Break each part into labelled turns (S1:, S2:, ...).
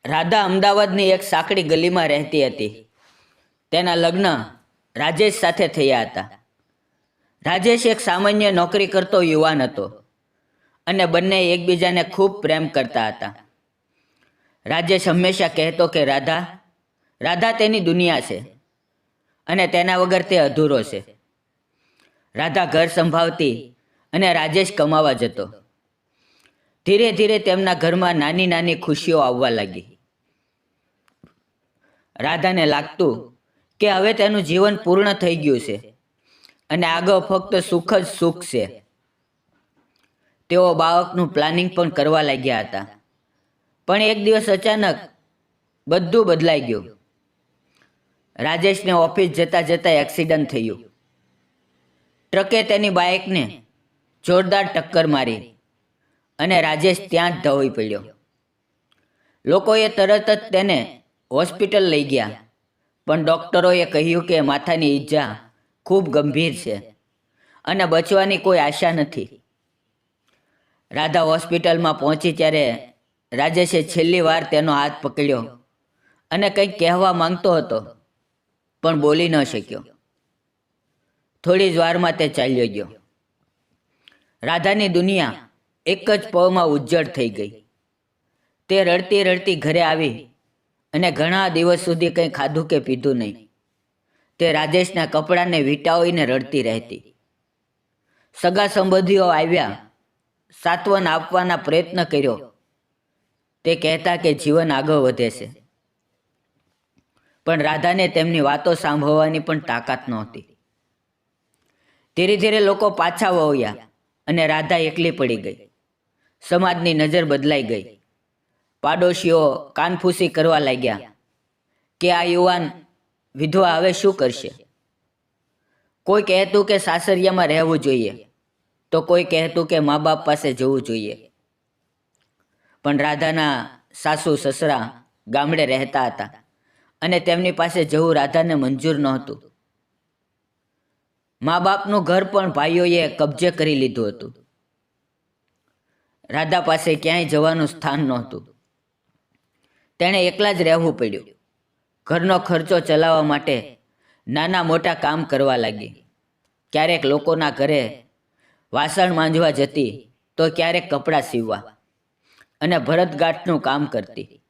S1: રાધા અમદાવાદની એક સાંકડી ગલીમાં રહેતી હતી. તેના લગ્ન રાજેશ સાથે થયા હતા. રાજેશ એક સામાન્ય નોકરી કરતો યુવાન હતો અને બંને એકબીજાને ખૂબ પ્રેમ કરતા હતા. રાજેશ હંમેશા કહેતો કે રાધા રાધા તેની દુનિયા છે અને તેના વગર તે અધૂરો છે. રાધા ઘર સંભાળતી અને રાજેશ કમાવા જતો. ધીરે ધીરે તેમના ઘરમાં નાની નાની ખુશીઓ આવવા લાગી. રાધાને લાગતું કે હવે તેનું જીવન પૂર્ણ થઈ ગયું છે અને આગળ ફક્ત સુખ જ સુખ છે. તેઓ બાળકનું પ્લાનિંગ પણ કરવા લાગ્યા હતા. પણ એક દિવસ અચાનક બધું બદલાઈ ગયું. રાજેશને ઓફિસ જતા જતા એક્સિડન્ટ થયું. ટ્રકે તેની બાઇકને જોરદાર ટક્કર મારી અને રાજેશ ત્યાં જ ઢળી પડ્યો. લોકોએ તરત જ તેને હોસ્પિટલ લઈ ગયા, પણ ડૉક્ટરોએ કહ્યું કે માથાની ઈજા ખૂબ ગંભીર છે અને બચવાની કોઈ આશા નથી. રાધા હોસ્પિટલમાં પહોંચી ત્યારે રાજેશે છેલ્લી વાર તેનો હાથ પકડ્યો અને કંઈક કહેવા માંગતો હતો, પણ બોલી ન શક્યો. થોડી જ વારમાં તે ચાલ્યો ગયો. રાધાની દુનિયા એક જ પળમાં ઉજ્જડ થઈ ગઈ. તે રડતી રડતી ઘરે આવી અને ઘણા દિવસ સુધી કંઈ ખાધું કે પીધું નહીં. તે રાજેશના કપડાને વીંટાવીને રડતી રહેતી. સગા સંબંધીઓ આવ્યા, સાંત્વન આપવાના પ્રયત્ન કર્યો. તે કહેતા કે જીવન આગળ વધે છે, પણ રાધાને તેમની વાતો સાંભળવાની પણ તાકાત નહોતી. ધીરે ધીરે લોકો પાછા વળ્યા અને રાધા એકલી પડી ગઈ. સમાજની નજર બદલાઈ ગઈ. પાડોશીઓ કાનફૂસી કરવા લાગ્યા કે આ યુવાન વિધવા હવે શું કરશે. કોઈ કહેતું કે સાસરિયામાં રહેવું જોઈએ, તો કોઈ કહેતું કે મા બાપ પાસે જવું જોઈએ. પણ રાધાના સાસુ સસરા ગામડે રહેતા હતા અને તેમની પાસે જવું રાધાને મંજૂર નહોતું. મા બાપનું ઘર પણ ભાઈઓએ કબજે કરી લીધું હતું. રાધા પાસે ક્યાંય જવાનું સ્થાન નહોતું. તેણે એકલા જ રહેવું પડ્યું. ઘરનો ખર્ચો ચલાવવા માટે નાના મોટા કામ કરવા લાગી. ક્યારેક લોકોના ઘરે વાસણ માંજવા જતી, તો ક્યારેક કપડાં સીવવા અને ભરતગાંઠનું કામ કરતી.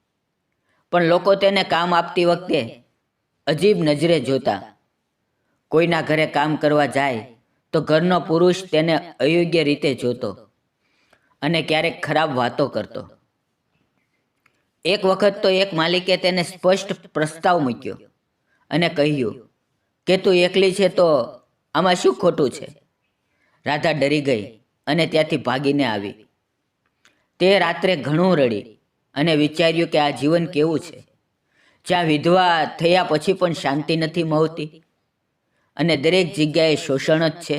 S1: પણ લોકો તેને કામ આપતી વખતે અજીબ નજરે જોતા. કોઈના ઘરે કામ કરવા જાય તો ઘરનો પુરુષ તેને અયોગ્ય રીતે જોતો અને ક્યારેક ખરાબ વાતો કરતો. એક વખત તો એક માલિકે તેને સ્પષ્ટ પ્રસ્તાવ મૂક્યો અને કહ્યું કે તું એકલી છે તો આમાં શું ખોટું છે. રાધા ડરી ગઈ અને ત્યાંથી ભાગીને આવી. તે રાત્રે ઘણું રડી અને વિચાર્યું કે આ જીવન કેવું છે, જ્યાં વિધવા થયા પછી પણ શાંતિ નથી મળતી અને દરેક જગ્યાએ શોષણ જ છે.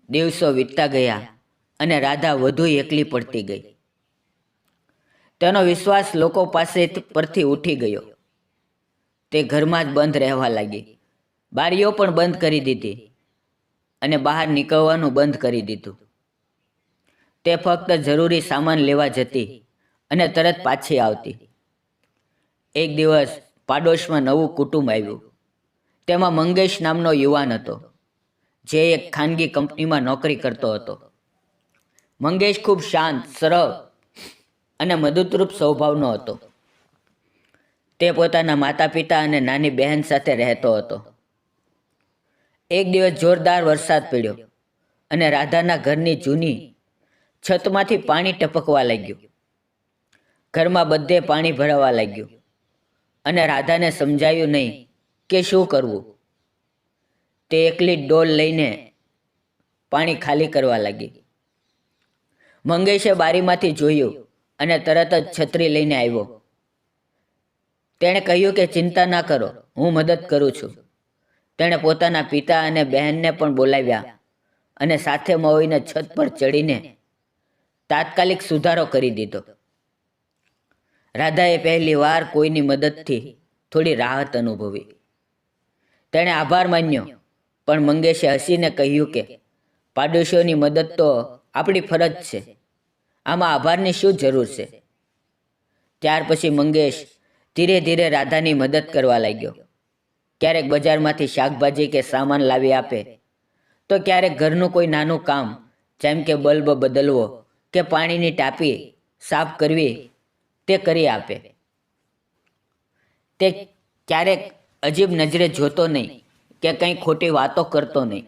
S1: દિવસો વીતતા ગયા અને રાધા વધુ એકલી પડતી ગઈ. તેનો વિશ્વાસ લોકો પાસે પરથી ઉઠી ગયો. તે ઘરમાં જ બંધ રહેવા લાગી. બારીઓ પણ બંધ કરી દીધી અને બહાર નીકળવાનું બંધ કરી દીધું. તે ફક્ત જરૂરી સામાન લેવા જતી અને તરત પાછી આવતી. એક દિવસ પાડોશમાં નવું કુટુંબ આવ્યું. તેમાં મંગેશ નામનો યુવાન હતો, જે એક ખાનગી કંપનીમાં નોકરી કરતો હતો. મંગેશ ખૂબ શાંત, સરળ અને મદદરૂપ સ્વભાવનો હતો. તે પોતાના માતા પિતા અને નાની બહેન સાથે રહેતો હતો. એક દિવસ જોરદાર વરસાદ પડ્યો અને રાધાના ઘરની જૂની છતમાંથી પાણી ટપકવા લાગ્યું. ઘરમાં બધે પાણી ભરાવા લાગ્યું અને રાધાને સમજાયું નહીં કે શું કરવું. તે એકલી ડોલ લઈને પાણી ખાલી કરવા લાગી. મંગેશે બારીમાંથી જોયું અને તરત જ છત્રી લઈને આવ્યો. તેણે કહ્યું કે ચિંતા ના કરો, હું મદદ કરું છું. તેણે પોતાના પિતા અને બહેનને પણ બોલાવ્યા અને સાથે મળીને છત પર ચડીને તાત્કાલિક સુધારો કરી દીધો. રાધાએ પહેલી વાર કોઈની મદદથી થોડી રાહત અનુભવી. તેણે આભાર માન્યો, પણ મંગેશે હસીને કહ્યું કે પાડોશીઓની મદદ તો આપણી ફરજ છે, આમાં આભારની શું જરૂર છે. ત્યાર પછી મંગેશ ધીરે ધીરે રાધાની મદદ કરવા લાગ્યો. ક્યારેક બજારમાંથી શાકભાજી કે સામાન લાવી આપે, તો ક્યારેક ઘરનું કોઈ નાનું કામ જેમ કે બલ્બ બદલવો કે પાણીની ટાંકી સાફ કરવી તે કરી આપે. તે ક્યારેક અજીબ નજરે જોતો નહીં કે કંઈ ખોટી વાતો કરતો નહીં.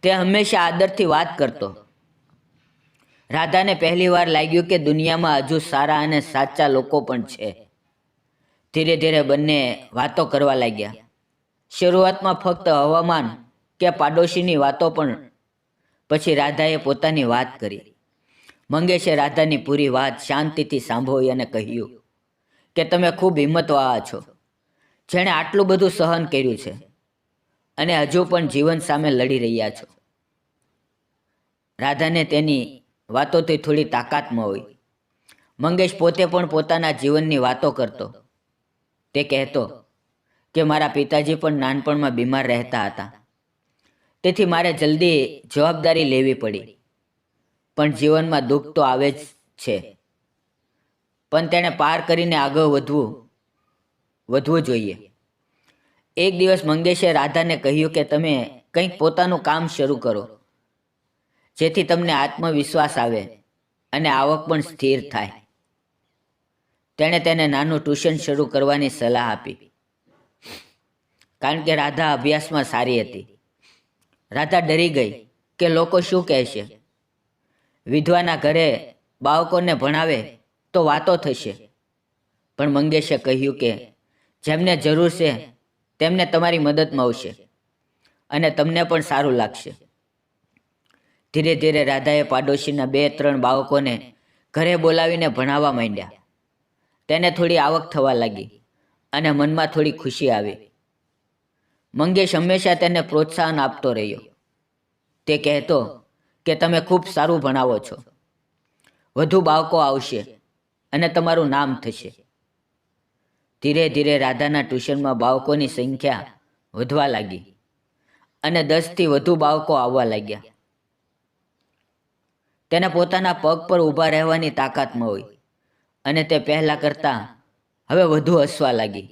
S1: તે હંમેશા આદરથી વાત કરતો. રાધાને પહેલીવાર લાગ્યું કે દુનિયામાં હજુ સારા અને સાચા લોકો પણ છે. ધીરે ધીરે બંને વાતો કરવા લાગ્યા. શરૂઆતમાં ફક્ત હવામાન કે પાડોશીની વાતો, પણ પછી રાધાએ પોતાની વાત કરી. મંગેશે રાધાની પૂરી વાત શાંતિથી સાંભળી અને કહ્યું કે તમે ખૂબ હિંમતવાળા છો, જેણે આટલું બધું સહન કર્યું છે અને હજુ પણ જીવન સામે લડી રહ્યા છો. રાધાને તેની વાતોથી થોડી તાકાત મળી. મંગેશ પોતે પણ પોતાના જીવનની વાતો કરતો. તે કહેતો કે મારા પિતાજી પણ નાનપણમાં બીમાર રહેતા હતા, તેથી મારે જલ્દી જવાબદારી લેવી પડી. પણ જીવનમાં દુઃખ તો આવે જ છે, પણ તેણે પાર કરીને આગળ વધવું જોઈએ. એક દિવસ મંગેશે રાધાને કહ્યું કે તમે કંઈક પોતાનું કામ શરૂ કરો, જેથી તમને આત્મવિશ્વાસ આવે અને આવક પણ સ્થિર થાય. તેણે તેને નાનું ટ્યુશન શરૂ કરવાની સલાહ આપી, કારણ કે રાધા અભ્યાસમાં સારી હતી. રાધા ડરી ગઈ કે લોકો શું કહેશે. વિધવાના ઘરે બાળકોને ભણાવે તો વાતો થશે. પણ મંગેશે કહ્યું કે જેમને જરૂર છે તેમને તમારી મદદ મળશે અને તમને પણ સારું લાગશે. ધીરે ધીરે રાધાએ પાડોશીના 2-3 બાળકોને ઘરે બોલાવીને ભણાવવા માંડ્યા. તેને થોડી આવક થવા લાગી અને મનમાં થોડી ખુશી આવી. મંગેશ હંમેશા તેને પ્રોત્સાહન આપતો રહ્યો. તે કહેતો કે તમે ખૂબ સારું ભણાવો છો, વધુ બાળકો આવશે અને તમારું નામ થશે. ધીરે ધીરે રાધાના ટ્યુશનમાં બાળકોની સંખ્યા વધવા લાગી અને 10થી વધુ બાળકો આવવા લાગ્યા. તેને પોતાના પગ પર ઊભા રહેવાની તાકાત મળી અને તે પહેલાં કરતાં હવે વધુ હસવા લાગી.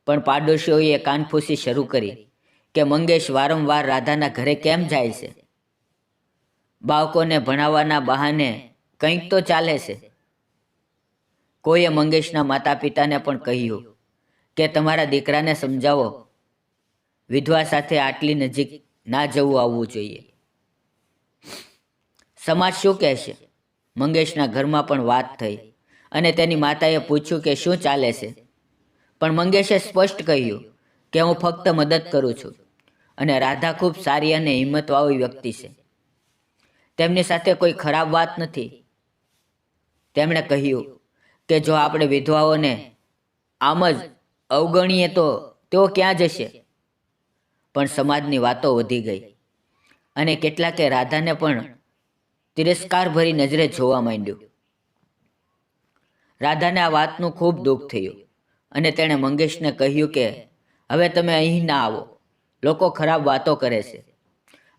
S1: પણ પાડોશીઓએ કાનફૂસી શરૂ કરી કે મંગેશ વારંવાર રાધાના ઘરે કેમ જાય છે. બાળકોને ભણાવવાના બહાને કંઈક તો ચાલે છે. કોઈએ મંગેશના માતા પિતાને પણ કહ્યું કે તમારા દીકરાને સમજાવો, વિધવા સાથે આટલી નજીક ના જવું આવવું જોઈએ. સમાજ શું કહેશે? મંગેશના ઘરમાં પણ વાત થઈ અને તેની માતાએ પૂછ્યું કે શું ચાલે છે. પણ મંગેશે સ્પષ્ટ કહ્યું કે હું ફક્ત મદદ કરું છું અને રાધા ખૂબ સારી અને હિંમતવાળી વ્યક્તિ છે. તેમની સાથે કોઈ ખરાબ વાત નથી. તેમણે કહ્યું કે જો આપણે વિધવાઓને આમ જ અવગણીએ તો તેઓ ક્યાં જશે. પણ સમાજની વાતો વધી ગઈ અને કેટલાકે રાધાને પણ તિરસ્કારભરી નજરે જોવા માંડ્યું. રાધાને આ વાતનું ખૂબ દુઃખ થયું અને તેણે મંગેશને કહ્યું કે હવે તમે અહીં ના આવો. લોકો ખરાબ વાતો કરે છે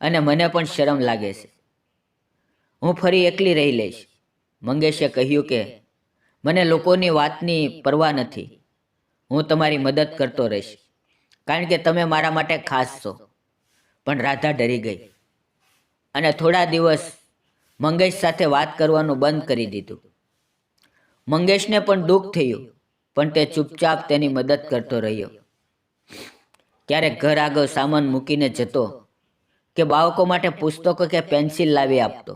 S1: અને મને પણ શરમ લાગે છે. હું ફરી એકલી રહી લઈશ. મંગેશે કહ્યું કે મને લોકોની વાતની પરવા નથી. હું તમારી મદદ કરતો રહીશ, કારણ કે તમે મારા માટે ખાસ છો. પણ રાધા ડરી ગઈ અને થોડા દિવસ મંગેશ સાથે વાત કરવાનું બંધ કરી દીધું. મંગેશને પણ દુઃખ થયું, પણ તે ચૂપચાપ તેની મદદ કરતો રહ્યો. ક્યારેક ઘર આગળ સામાન મૂકીને જતો કે બાળકો માટે પુસ્તકો કે પેન્સિલ લાવી આપતો.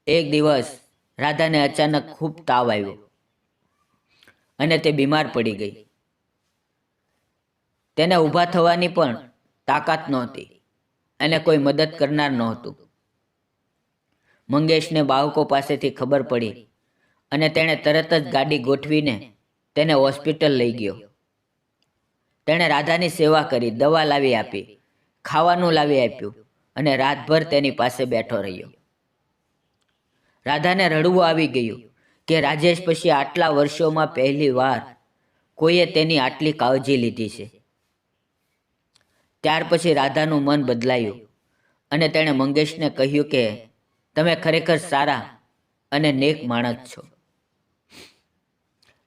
S1: એક દિવસ રાધાને અચાનક ખૂબ તાવ આવ્યો અને તે બીમાર પડી ગઈ. તેને ઊભા થવાની પણ તાકાત નહોતી અને કોઈ મદદ કરનાર નહોતું. મંગેશને બાળકો પાસેથી ખબર પડી અને તેણે તરત જ ગાડી ગોઠવીને તેને હોસ્પિટલ લઈ ગયો. તેણે રાધાની સેવા કરી, દવા લાવી આપી, ખાવાનું લાવી આપ્યું અને રાતભર તેની પાસે બેઠો રહ્યો. રાધાને રડવું આવી ગયું કે રાજેશ પછી આટલા વર્ષોમાં પહેલી વાર કોઈએ તેની આટલી કાળજી લીધી છે. ત્યાર પછી રાધાનું મન બદલાયું અને તેણે મંગેશને કહ્યું કે તમે ખરેખર સારા અને નેક માણસ છો.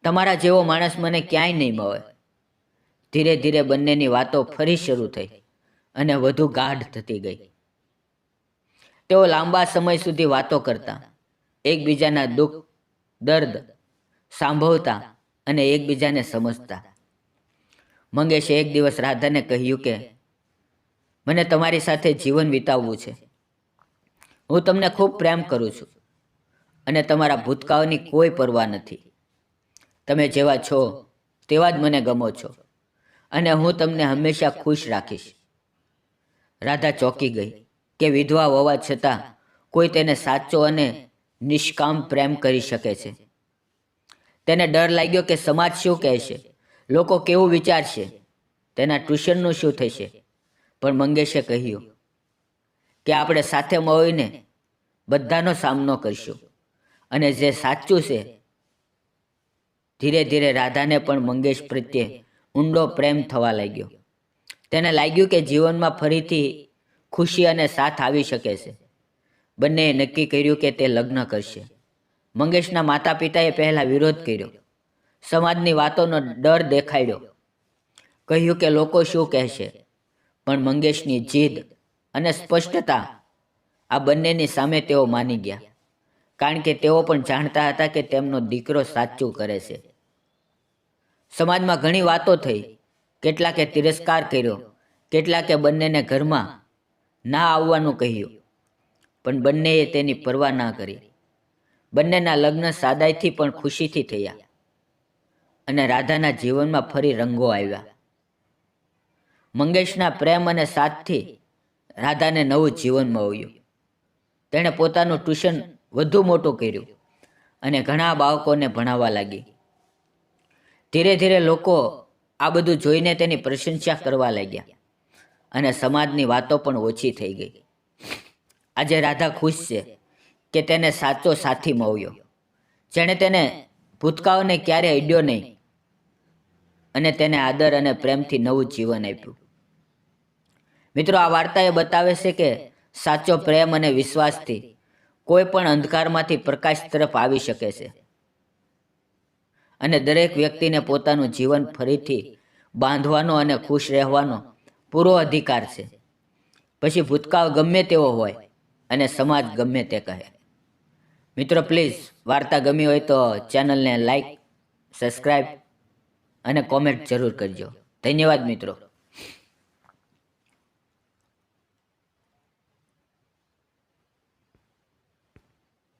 S1: તમારા જેવો માણસ મને ક્યાંય નહીં મળે. ધીરે ધીરે બંનેની વાતો ફરી શરૂ થઈ અને વધુ ગાઢ થતી ગઈ. તેઓ લાંબા સમય સુધી વાતો કરતા, એકબીજાના દુઃખ દર્દ સાંભળતા અને એકબીજાને સમજતા. મંગેશે એક દિવસ રાધાને કહ્યું કે મને તમારી સાથે જીવન વિતાવવું છે. હું તમને ખૂબ પ્રેમ કરું છું અને તમારા ભૂતકાળની કોઈ પરવા નથી. તમે જેવા છો તેવા જ મને ગમો છો અને હું તમને હંમેશા ખુશ રાખીશ. રાધા ચોંકી ગઈ કે વિધવા હોવા છતાં કોઈ તેને સાચો અને નિષ્કામ પ્રેમ કરી શકે છે. તેને ડર લાગ્યો કે સમાજ શું કહેશે, લોકો કેવું વિચારશે, તેના ટ્યુશનનું શું થશે. પણ મંગેશે કહ્યું કે આપણે સાથે મળીને બધાનો સામનો કરીશું અને જે સાચું છે. ધીરે ધીરે રાધાને પણ મંગેશ પ્રત્યે ઊંડો પ્રેમ થવા લાગ્યો. તેને લાગ્યું કે જીવનમાં ફરીથી ખુશી અને સાથ આવી શકે છે. બંનેએ નક્કી કર્યું કે તે લગ્ન કરશે. મંગેશના માતા પિતાએ પહેલાં વિરોધ કર્યો, સમાજની વાતોનો ડર દેખાડ્યો, કહ્યું કે લોકો શું કહેશે. પણ મંગેશની જીદ અને સ્પષ્ટતા આ બંનેની સામે તેઓ માની ગયા, કારણ કે તેઓ પણ જાણતા હતા કે તેમનો દીકરો સાચું કરે છે. સમાજમાં ઘણી વાતો થઈ. કેટલાકે તિરસ્કાર કર્યો, કેટલાકે બંનેને ઘરમાં ના આવવાનું કહ્યું, પણ બંનેએ તેની પરવા ના કરી. બંનેના લગ્ન સાદાઈથી પણ ખુશીથી થયા અને રાધાના જીવનમાં ફરી રંગો આવ્યા. મંગેશના પ્રેમ અને સાથથી રાધાને નવું જીવન મળ્યું. તેણે પોતાનું ટ્યુશન વધુ મોટું કર્યું અને ઘણા બાળકોને ભણાવવા લાગી. ધીરે ધીરે લોકો આ બધું જોઈને તેની પ્રશંસા કરવા લાગ્યા અને સમાજની વાતો પણ ઓછી થઈ ગઈ. આજે રાધા ખુશ છે કે તેને સાચો સાથી મળ્યો, જેણે તેને ભૂતકાળને ક્યારેય અડ્યો નહીં અને તેને આદર અને પ્રેમથી નવું જીવન આપ્યું. મિત્રો, આ વાર્તા એ બતાવે છે કે સાચો પ્રેમ અને વિશ્વાસથી કોઈ પણ અંધકારમાંથી પ્રકાશ તરફ આવી શકે છે અને દરેક વ્યક્તિને પોતાનું જીવન ફરીથી બાંધવાનો અને ખુશ રહેવાનો પૂરો અધિકાર છે. પછી ભૂતકાળ ગમે તેવો હોય અને સમાજ ગમે તે કહે. મિત્રો, પ્લીઝ વાર્તા ગમી હોય તો ચેનલને લાઈક, સબસ્ક્રાઈબ અને કોમેન્ટ જરૂર કરજો. ધન્યવાદ મિત્રો.